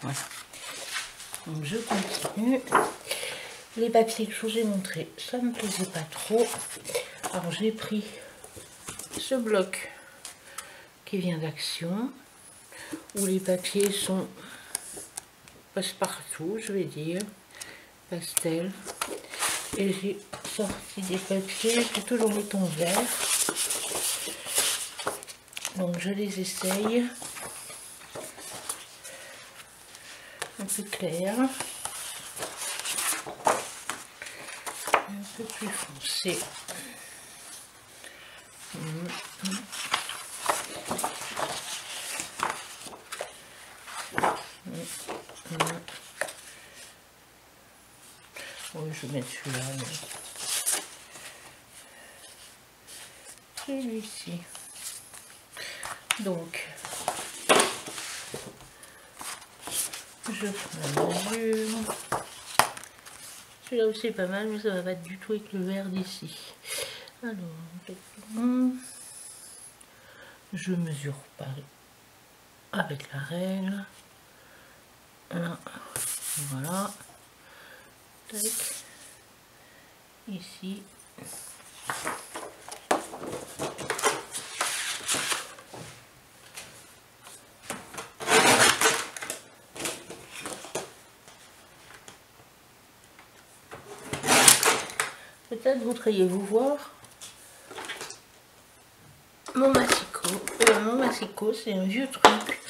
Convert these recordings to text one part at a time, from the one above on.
Voilà. Donc je continue. Les papiers que je vous ai montrés, ça ne me plaisait pas trop. Alors j'ai pris ce bloc qui vient d'Action, où les papiers sont passe-partout, je vais dire, pastel. Et j'ai sorti des papiers plutôt dans le ton vert. Donc je les essaye. Un peu clair. Un peu plus foncé. Oui, je vais mettre celui-là. Celui-ci. Donc, je prends la mesure. Celui-là aussi est pas mal, mais ça va pas du tout avec le vert d'ici. Alors, je mesure pas avec la règle. Là, voilà. Tac. Ici. Peut-être voudriez-vous voir mon massicot. Mon massicot, c'est un vieux truc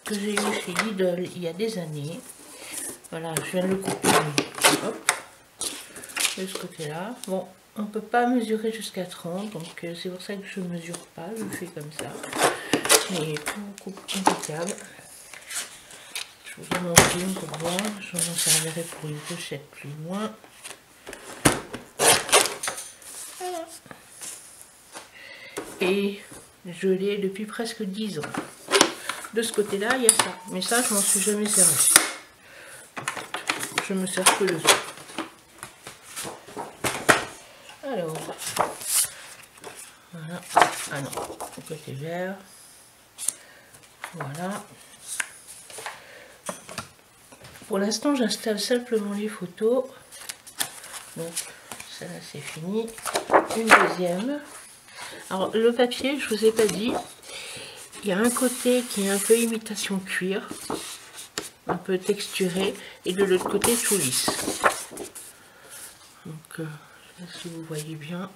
que j'ai eu chez Lidl il y a des années. Voilà, je viens de le couper. Hop, de ce côté-là. Bon, on ne peut pas mesurer jusqu'à 30, donc c'est pour ça que je ne mesure pas, je fais comme ça. Mais tout impeccable. Je vous ai mon film pour voir, je m'en servirai pour une pochette plus loin. Voilà. Et je l'ai depuis presque 10 ans. De ce côté-là, il y a ça. Mais ça, je m'en suis jamais servi. Je me sers que le soir. Alors, voilà. Ah non, le côté vert. Voilà. Pour l'instant, j'installe simplement les photos. Donc, ça là, c'est fini. Une deuxième. Alors, le papier, je vous ai pas dit, il y a un côté qui est un peu imitation cuir, un peu texturé, et de l'autre côté tout lisse. Donc, je sais pas si vous voyez bien.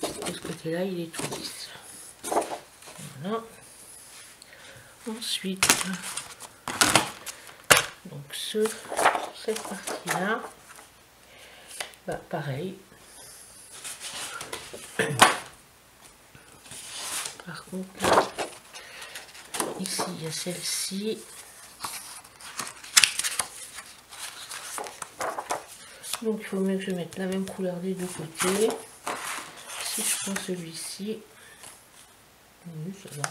De ce côté-là, il est tout lisse. Voilà. Ensuite, donc cette partie-là, bah, pareil. Par contre, là, ici, il y a celle-ci. Donc, il faut mieux que je mette la même couleur des deux côtés. Si je prends celui-ci, oui, ça va.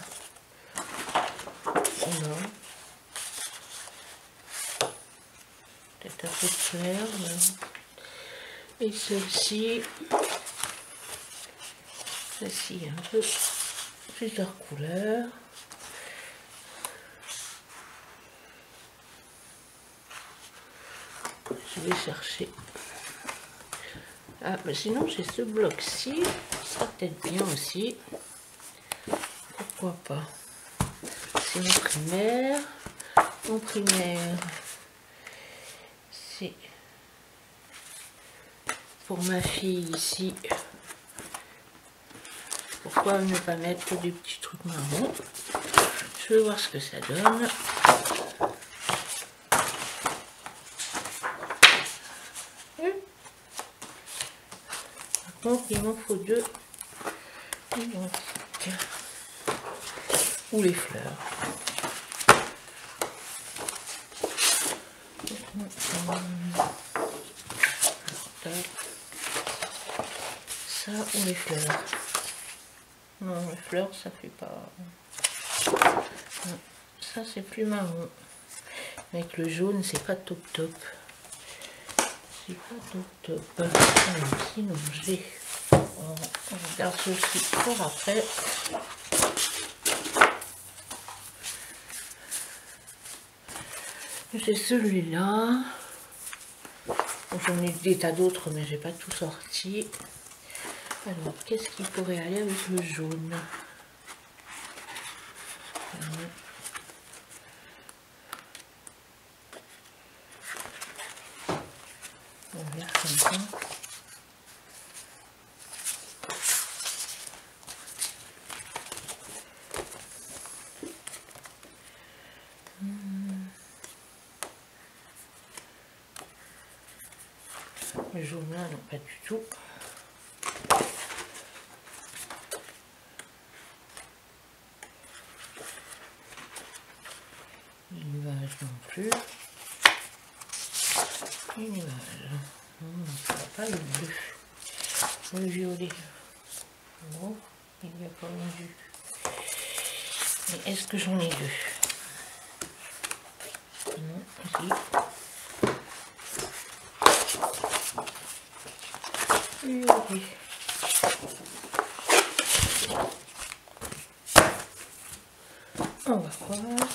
Peut-être un peu clair. Mais... Et celle-ci, un peu plusieurs couleurs. Je vais chercher. Ah, mais sinon j'ai ce bloc-ci, ça sera peut-être bien aussi. Pourquoi pas? C'est mon primaire. Mon primaire, c'est pour ma fille ici. Pourquoi ne pas mettre des petits trucs marrons? Je vais voir ce que ça donne. Par contre, il m'en faut deux identiques. Ou les fleurs. Ça ou les fleurs. Non, les fleurs, ça fait pas... Non, ça, c'est plus marron. Avec le jaune, c'est pas top top. C'est pas top top. Alors, sinon, j'ai... On regarde ceci pour après. J'ai celui-là. J'en ai des tas d'autres, mais j'ai pas tout sorti. Alors, qu'est-ce qui pourrait aller avec le jaune? On va faire comme ça. Le jaune là, non, pas du tout. Une image non plus. Une image. Ça va pas le bleu. Le violet. Bon, il n'y a pas rendu. Mais est-ce que j'en ai deux? Non, ici. Violet. On va voir.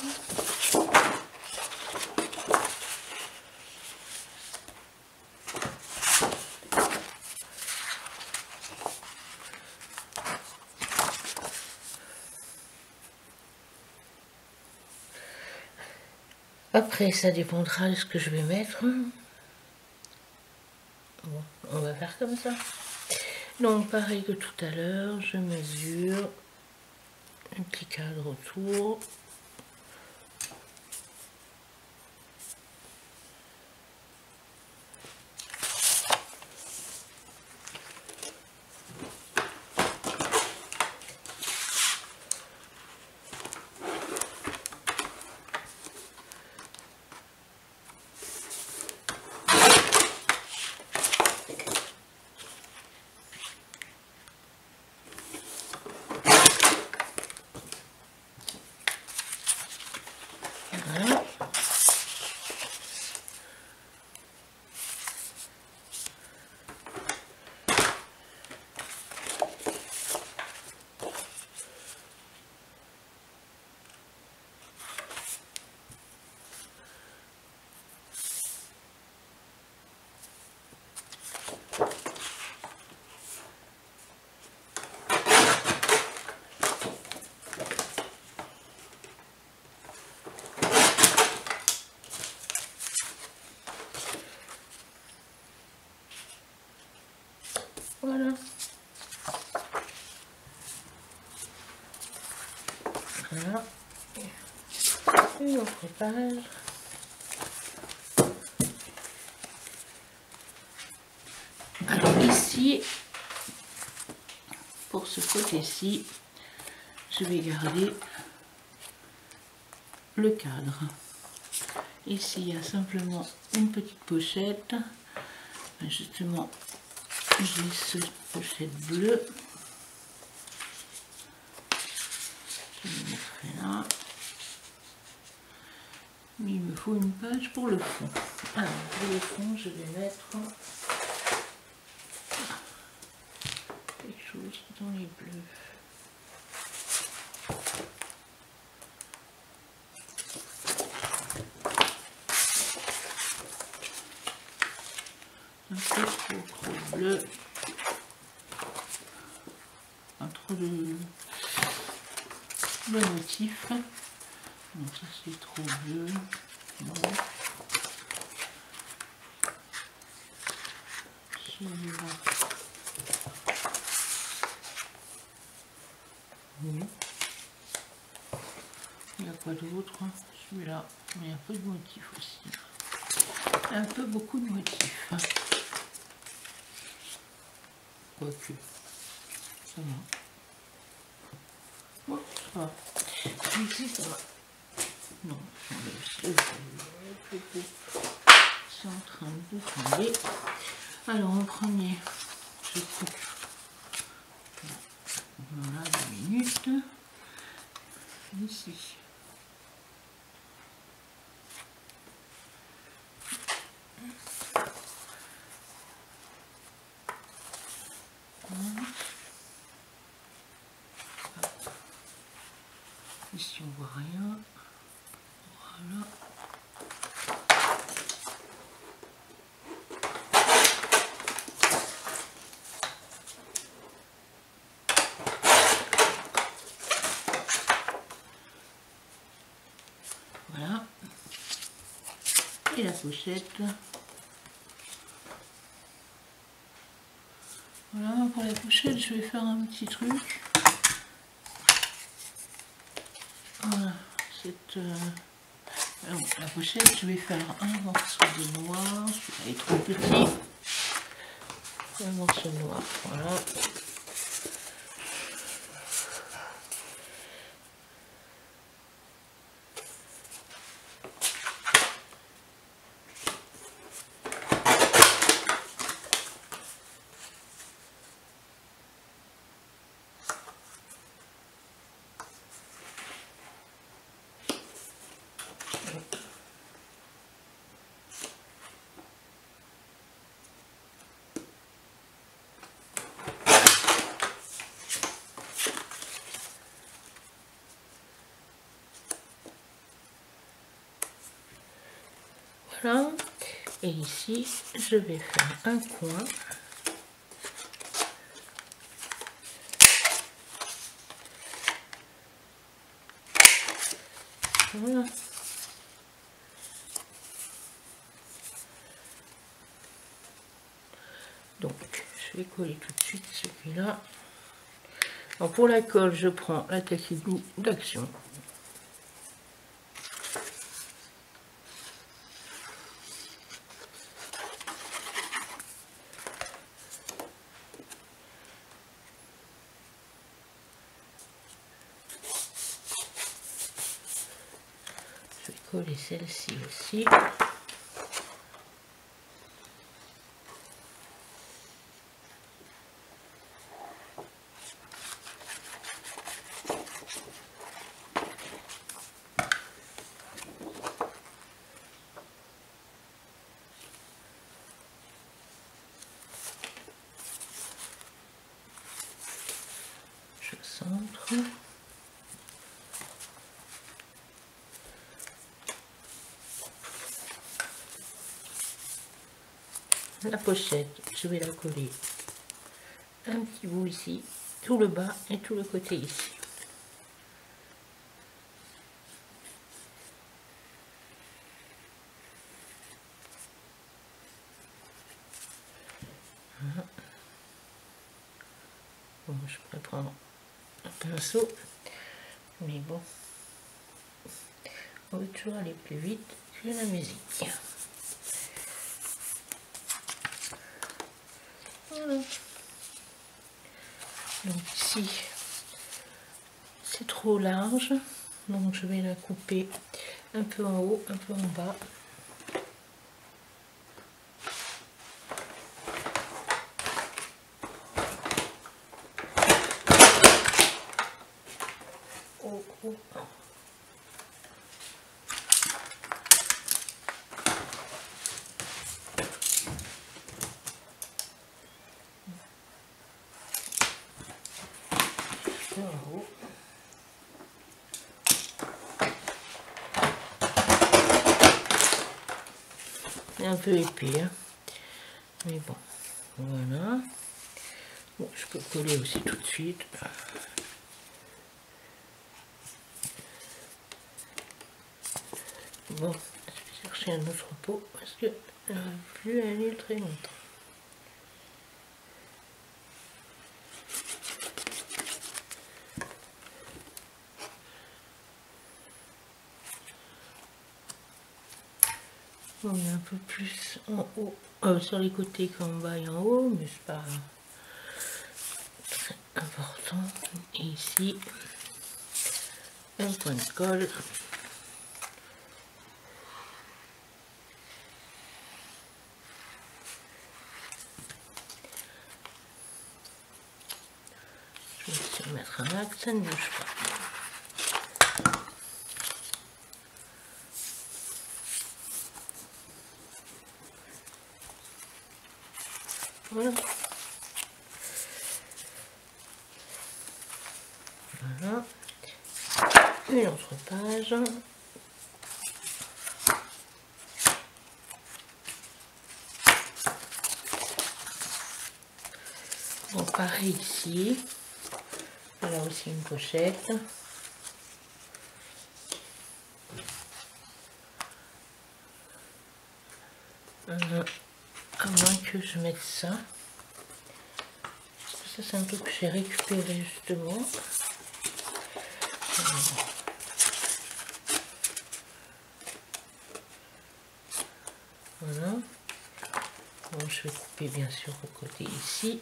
Après, ça dépendra de ce que je vais mettre. Bon, on va faire comme ça. Donc, pareil que tout à l'heure, je mesure un petit cadre autour. Voilà. Voilà. Voilà. Une autre page. Alors ici, pour ce côté-ci, je vais garder le cadre. Ici, il y a simplement une petite pochette. Justement, j'ai cette pochette bleue. Je le mettrai là. Mais il me faut une page pour le fond. Alors, pour le fond, je vais mettre quelque chose dans les bleus. Un peu trop bleu. Pas trop de motif. Donc ça c'est trop bleu. Non. Celui-là. Oui. Il y a quoi d'autre? Celui-là. Il y a un peu de motifs aussi. Un peu beaucoup de motifs. Quoique. Ça va. Bon, ça va. Ici, ça va. Non, c'est en train de tomber. Alors, en premier, je coupe. Voilà, 2 minutes. Ici. Voilà. Ici, on voit rien. Voilà. Voilà. Et la pochette. Voilà, pour la pochette, je vais faire un petit truc. Voilà, alors, la pochette, je vais faire un morceau de noir. Il est trop petit. Un morceau noir, voilà. Voilà. Et ici, je vais faire un coin. Voilà. Donc, je vais coller tout de suite celui-là. Alors pour la colle, je prends la Tacky Glue d'Action. Je vais coller celle-ci aussi. Je centre. La pochette, je vais la coller un petit bout ici, tout le bas et tout le côté ici. Voilà. Bon, je pourrais prendre un pinceau, mais bon, on veut toujours aller plus vite que la musique. Voilà. Donc ici, c'est trop large, donc je vais la couper un peu en haut, un peu en bas. Oh, oh. En haut. C'est un peu épais, hein. Mais bon, voilà. Bon, je peux coller aussi tout de suite. Bon, je vais chercher un autre pot parce que je ne vais plus aller très longtemps. On est un peu plus en haut, sur les côtés qu'en bas et en haut, mais c'est pas très important. Et ici, un point de colle. Je vais essayer de mettre un lac, ça ne bouge pas. Voilà. Voilà. Une autre page. Bon, pareil ici. Voilà aussi une pochette. À moins que je mette ça. Ça c'est un truc que j'ai récupéré justement. Voilà. Bon, je vais couper bien sûr au côté ici.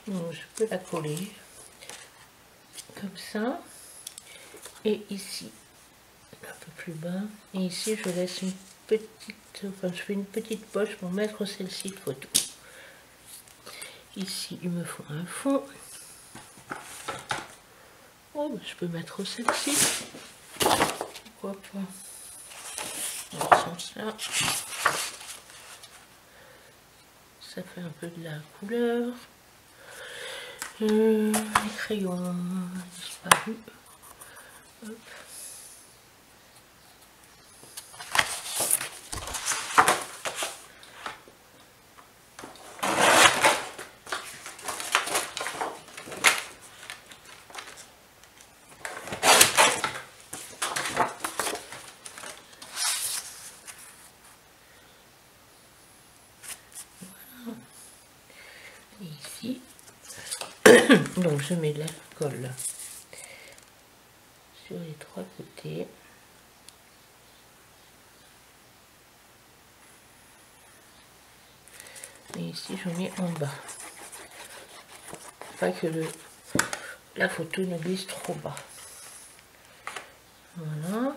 Donc, je peux la coller comme ça, et ici un peu plus bas, et ici je laisse une petite, enfin je fais une petite poche pour mettre celle-ci de photo. Ici il me faut un fond. Oh, bah, je peux mettre celle-ci, pourquoi pas, dans ce sens-là. Ça fait un peu de la couleur. Les crayons ont disparu. Hop. Et ici, donc je mets de la colle sur les trois côtés. Et ici je mets en bas. Pas que la photo ne glisse trop bas. Voilà.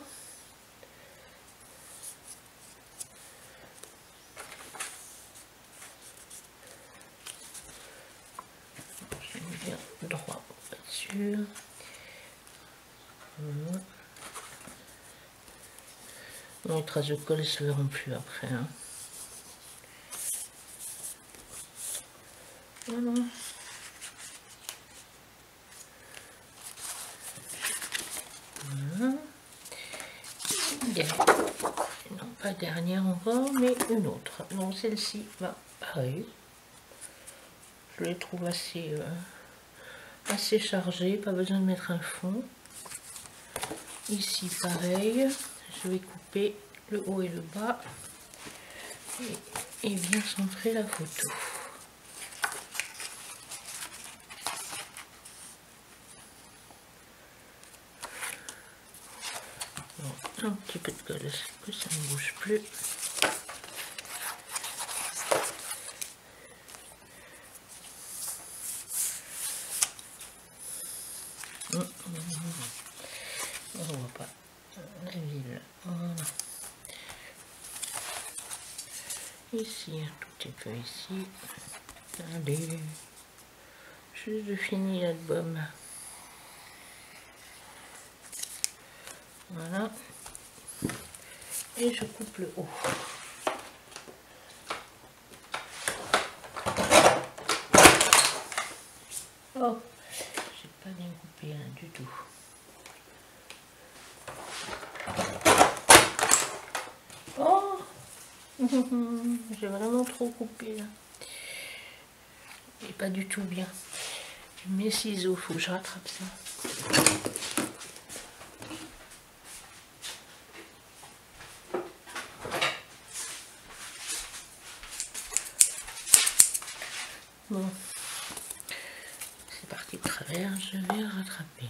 Je mets bien droit là-dessus. Voilà. Bon, les traces de colle ne se verront plus après. Hein. Voilà. Voilà. Non, pas dernière encore, mais une autre. Donc celle-ci, bah, pareil. Je les trouve assez, assez chargées, pas besoin de mettre un fond. Ici, pareil. Je vais couper le haut et le bas et bien centrer la photo. Un petit peu de colle, que ça ne bouge plus. On voit pas la ville. Voilà. Ici, un tout petit peu ici. Allez, juste de finir l'album. Voilà. Et je coupe le haut. Oh, j'ai pas bien coupé hein, du tout. Oh, j'ai vraiment trop coupé là. Et pas du tout bien. Mes ciseaux, faut que je rattrape ça. Bon, c'est parti de travers, je vais rattraper.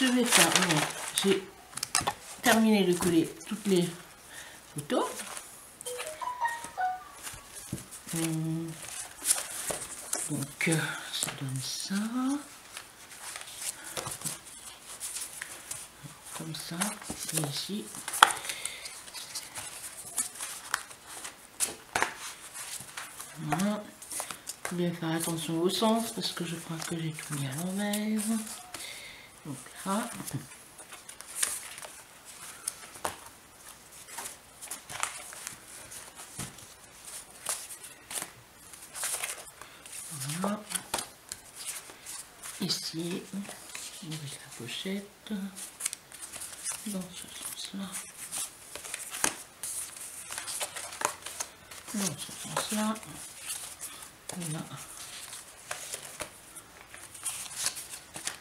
Je vais faire, j'ai terminé de coller toutes les photos. Donc ça donne ça. comme ça, ici. Voilà. Bien faire attention au sens parce que je crois que j'ai tout mis à l'envers. Donc là. Voilà. Ici, avec la pochette, dans ce sens-là. Dans ce sens-là. Voilà.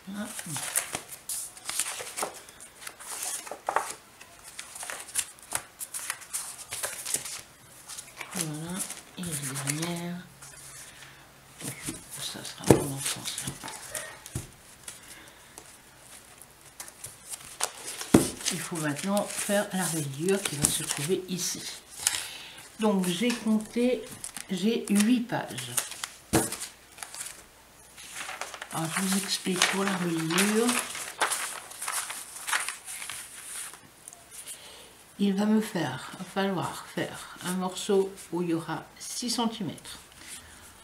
Voilà. Voilà. Et la dernière. Ça sera dans ce sens-là. Il faut maintenant faire la reliure qui va se trouver ici. Donc j'ai compté, j'ai 8 pages. Alors je vous explique pour la reliure. Il va me falloir faire un morceau où il y aura 6 cm.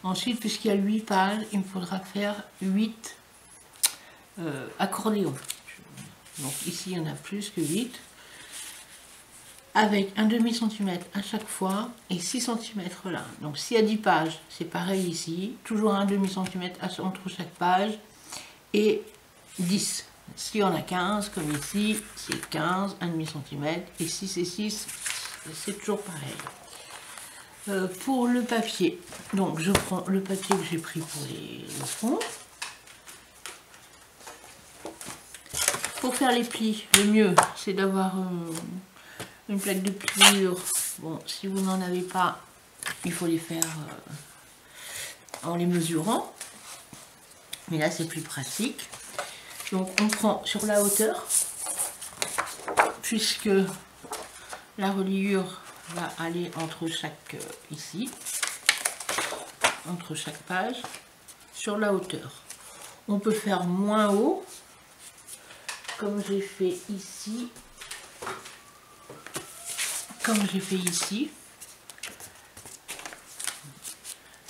Ensuite, puisqu'il y a 8 pages, il me faudra faire 8 accordéons. Donc ici, il y en a plus que 8. Avec un demi-centimètre à chaque fois et 6 cm là. Donc s'il y a 10 pages, c'est pareil ici. Toujours un demi-centimètre entre chaque page et 10. S'il y en a 15, comme ici, c'est 15, un demi-centimètre. Et 6 et 6, c'est toujours pareil. Pour le papier, donc je prends le papier que j'ai pris pour le fond. Pour faire les plis, le mieux, c'est d'avoir une plaque de pliure. Bon, si vous n'en avez pas, il faut les faire en les mesurant. Mais là, c'est plus pratique. Donc, on prend sur la hauteur, puisque la reliure va aller entre chaque, ici, entre chaque page, sur la hauteur. On peut faire moins haut, comme j'ai fait ici. Comme j'ai fait ici,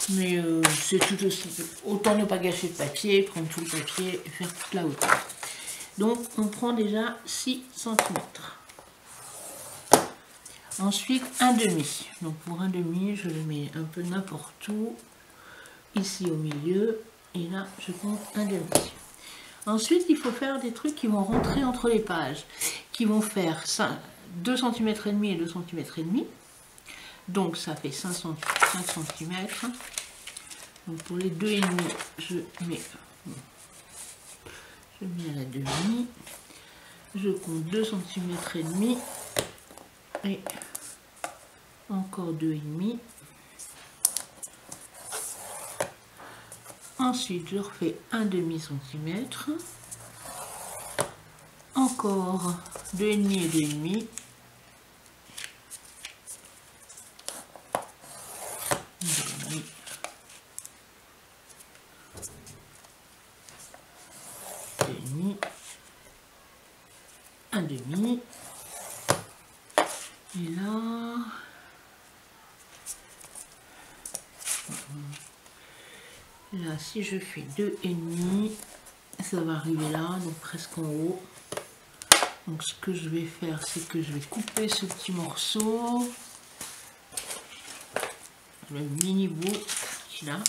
mais c'est tout aussi, autant ne pas gâcher de papier, prendre tout le papier et faire toute la hauteur. Donc on prend déjà 6 cm. Ensuite un demi. Donc pour un demi, je le mets un peu n'importe où, ici au milieu, et là je compte un demi. Ensuite il faut faire des trucs qui vont rentrer entre les pages, qui vont faire 2 cm et demi et 2 cm et demi. Donc ça fait 5 cm. Donc pour les 2,5, je mets à la demi. Je compte 2 cm et demi et encore 2,5. Ensuite je refais un demi-centimètre. Encore 2,5 et 2,5. Un demi. Et là, si je fais 2,5, ça va arriver là, donc presque en haut. Donc ce que je vais faire, c'est que je vais couper ce petit morceau, le mini bout qui est là.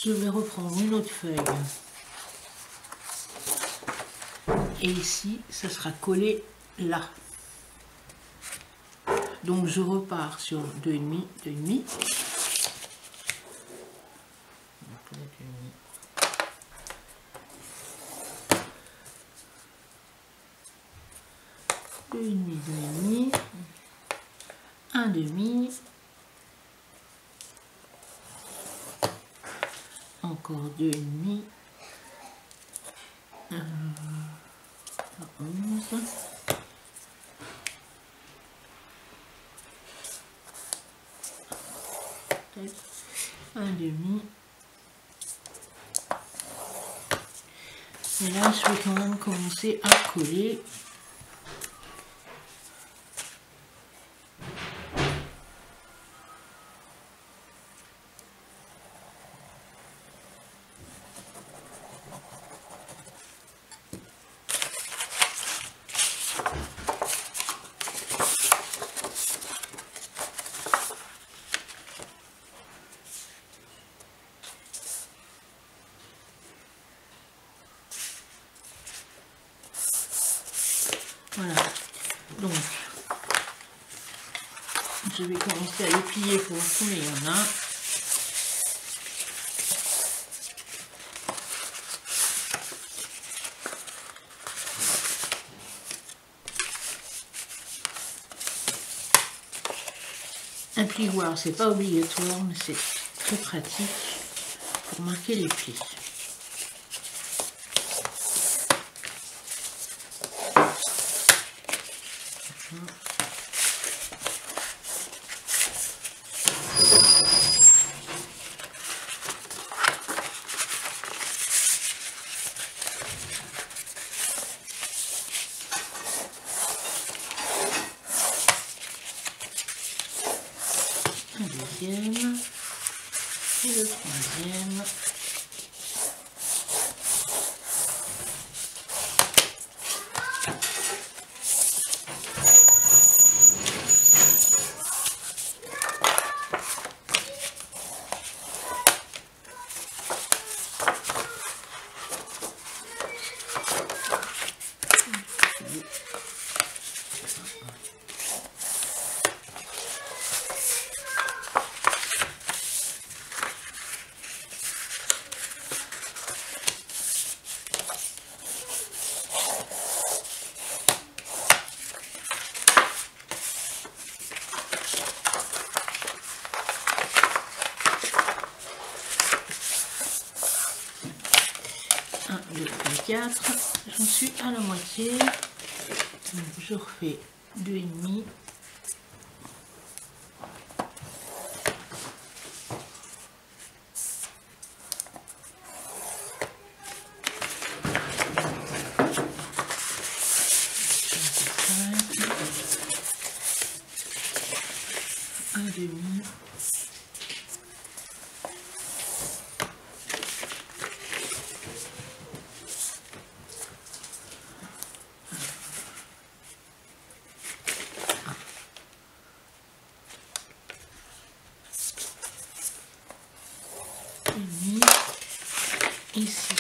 Je vais reprendre une autre feuille. Et ici, ça sera collé là. Donc je repars sur 2,5, 2,5. Un demi, encore 2,5, 11, peut-être un demi. Et là, je vais quand même commencer à coller. Voilà, donc je vais commencer à les plier pour voir combien il y en a. Un plioir, c'est pas obligatoire, mais c'est très pratique pour marquer les plis. Un deuxième et le troisième. Un, deux, trois, quatre. J'en suis à la moitié. Donc je refais 2,5. Un demi. Demi. Ici.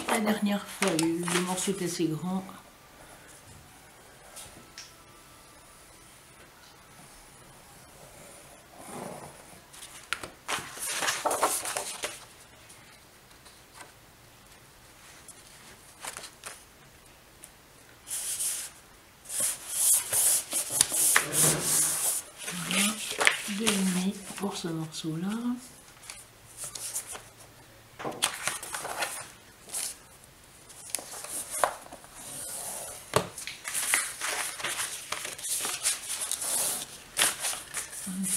La dernière fois, le morceau était assez grand. Voilà, 2,5 pour ce morceau-là.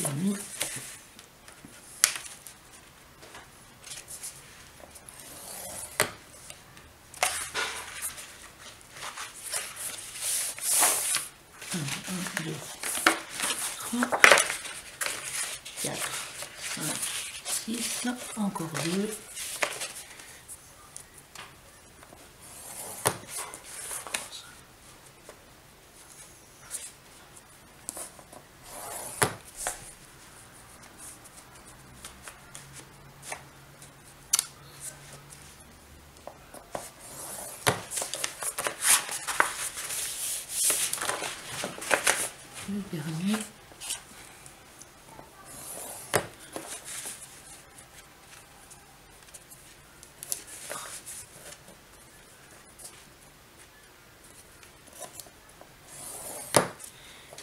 Demi. Un, deux, trois, 4, 5, 6, encore 2. Le dernier.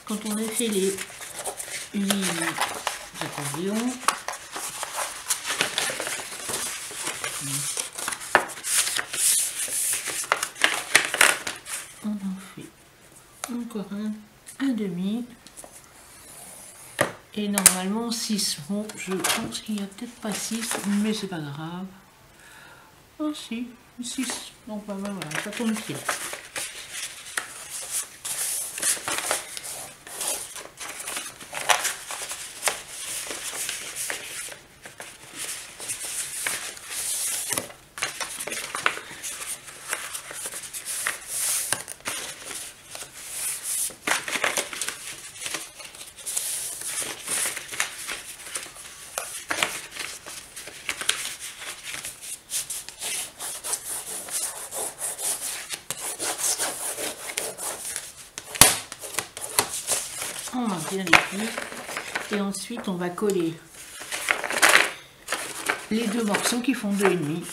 Quand on a fait les lignes, accordéon. On en fait encore un demi. Et normalement 6. Bon, je pense qu'il n'y a peut-être pas 6, mais c'est pas grave. Oh si, 6. Donc bah, voilà, ça tombe bien. On va bien les plis et ensuite on va coller les deux morceaux qui font 2,5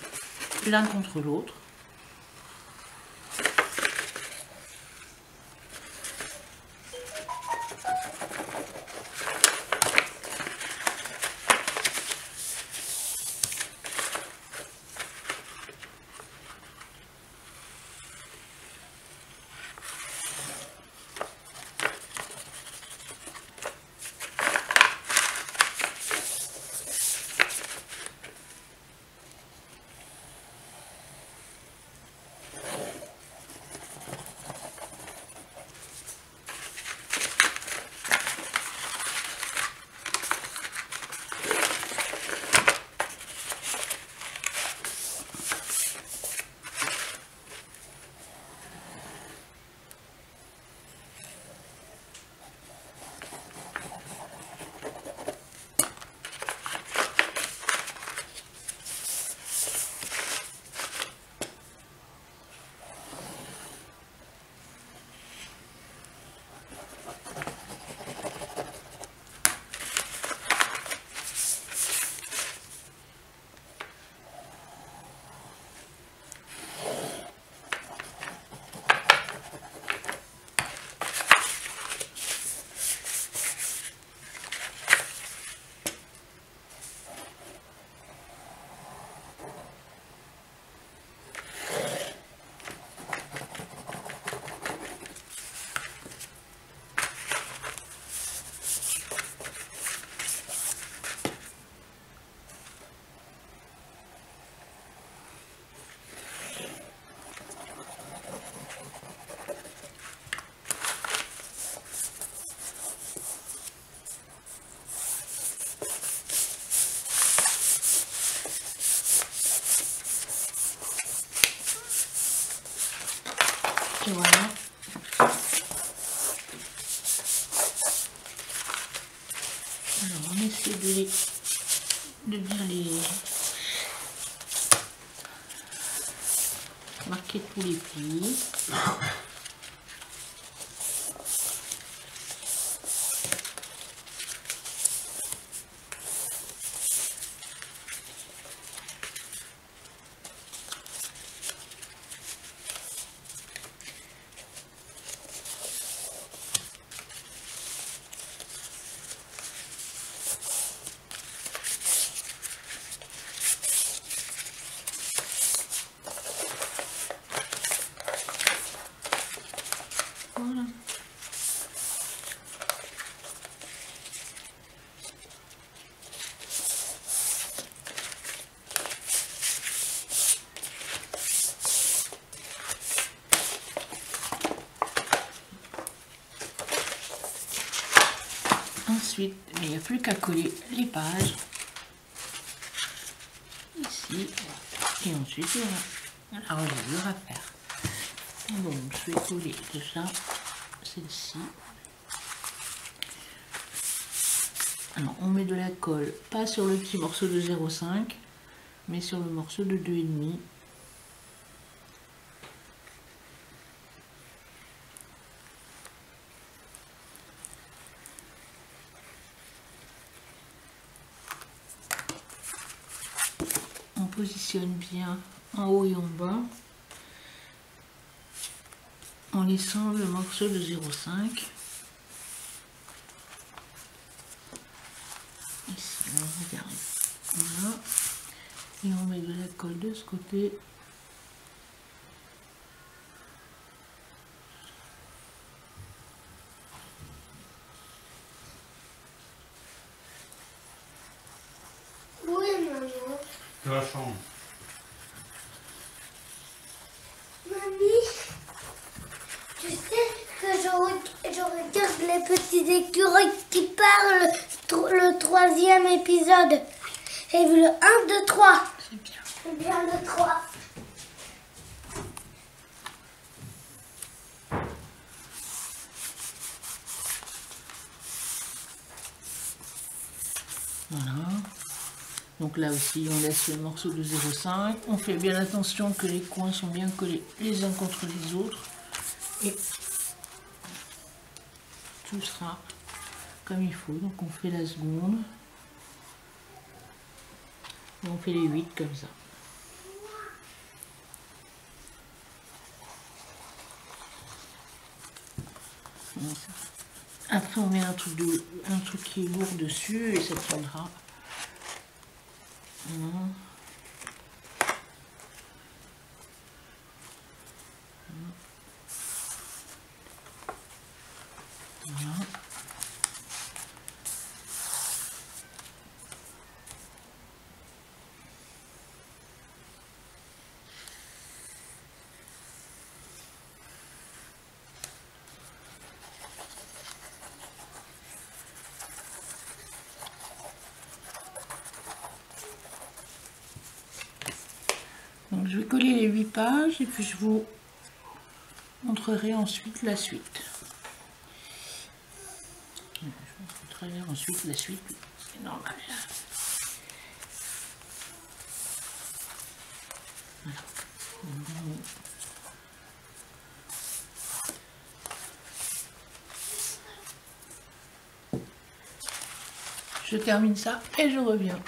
l'un contre l'autre. Et voilà. Alors on essaie de bien les marquer tous les plis. Voilà. Ensuite, il n'y a plus qu'à coller les pages ici et ensuite la reliure à faire. Donc je vais coller déjà celle-ci. Alors on met de la colle pas sur le petit morceau de 0,5 mais sur le morceau de 2,5. On positionne bien en haut et en bas en laissant le morceau de 0,5 ici. regardez. Voilà. Et on met de la colle de ce côté. Oui, maman. De la chambre. Mamie, tu sais que je regarde les petits écureuils qui parlent le 3e épisode. J'ai vu le 1, 2, 3. C'est bien. C'est bien le 3. Voilà. Donc là aussi, on laisse le morceau de 0,5. On fait bien attention que les coins sont bien collés les uns contre les autres. Et tout sera comme il faut. Donc on fait la seconde. Et on fait les 8 comme ça. Après on met un truc qui est lourd dessus et ça tiendra. Voilà. Voilà. Donc je vais coller les 8 pages et puis je vous montrerai ensuite la suite. Je vous montrerai ensuite la suite, c'est normal. Voilà. Je termine ça et je reviens.